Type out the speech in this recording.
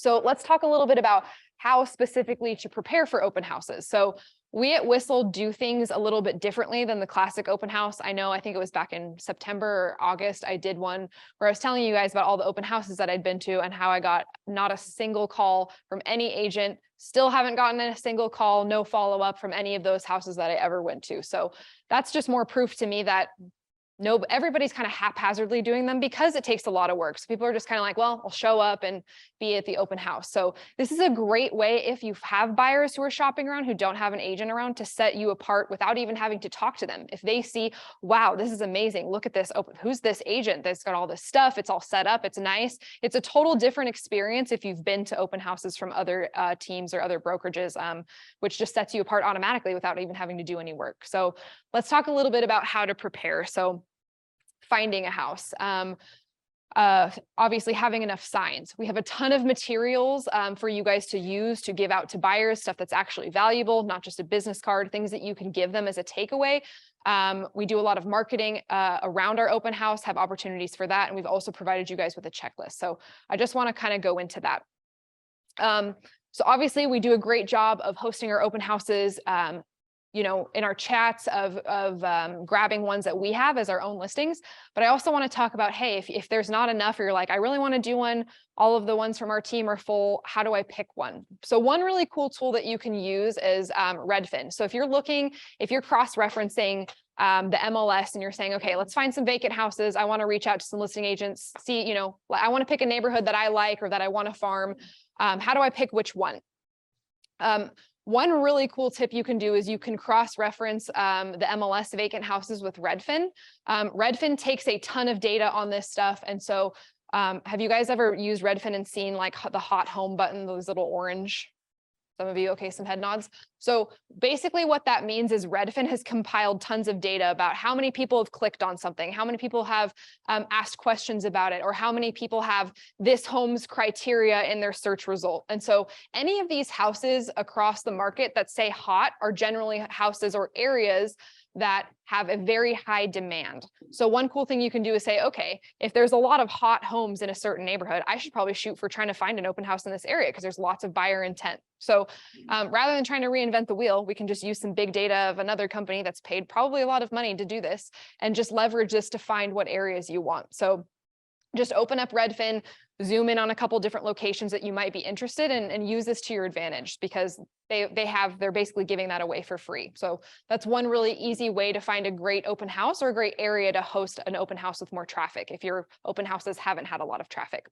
So let's talk a little bit about how specifically to prepare for open houses. So we at Whissel do things a little bit differently than the classic open house. I think it was back in September or August, I did one where I was telling you guys about all the open houses that I'd been to and how I got not a single call from any agent, still haven't gotten a single call, no follow-up from any of those houses that I ever went to. So that's just more proof to me that everybody's kind of haphazardly doing them because it takes a lot of work. So people are just kind of like, well, I'll show up and be at the open house. So this is a great way if you have buyers who are shopping around who don't have an agent around to set you apart without even having to talk to them. If they see, wow, this is amazing. Look at this. Who's this agent that's got all this stuff? It's all set up. It's nice. It's a total different experience if you've been to open houses from other teams or other brokerages, which just sets you apart automatically without even having to do any work. So let's talk a little bit about how to prepare. So finding a house. Obviously having enough signs. We have a ton of materials for you guys to use to give out to buyers, stuff that's actually valuable, not just a business card, things that you can give them as a takeaway. We do a lot of marketing around our open house, have opportunities for that. And we've also provided you guys with a checklist. So I just want to kind of go into that. So obviously we do a great job of hosting our open houses, in our chats of grabbing ones that we have as our own listings. But I also want to talk about, hey, if there's not enough, or you're like, I really want to do one, all of the ones from our team are full, how do I pick one? So one really cool tool that you can use is Redfin. So if you're cross-referencing the MLS and you're saying, okay, let's find some vacant houses. I want to reach out to some listing agents, see, I want to pick a neighborhood that I like or that I want to farm. How do I pick which one? One really cool tip you can do is you can cross-reference the MLS vacant houses with Redfin. Redfin takes a ton of data on this stuff. And so have you guys ever used Redfin and seen like the hot home button, those little orange? Some of you, okay, some head nods. So basically what that means is Redfin has compiled tons of data about how many people have clicked on something, how many people have asked questions about it, or how many people have this home's criteria in their search result. And so any of these houses across the market that say hot are generally houses or areas that have a very high demand. So one cool thing you can do is say, okay, if there's a lot of hot homes in a certain neighborhood, I should probably shoot for trying to find an open house in this area because there's lots of buyer intent. So rather than trying to reinvent the wheel, we can just use some big data of another company that's paid probably a lot of money to do this and just leverage this to find what areas you want. So just open up Redfin, zoom in on a couple different locations that you might be interested in, and use this to your advantage because they're basically giving that away for free. So that's one really easy way to find a great open house or a great area to host an open house with more traffic if your open houses haven't had a lot of traffic.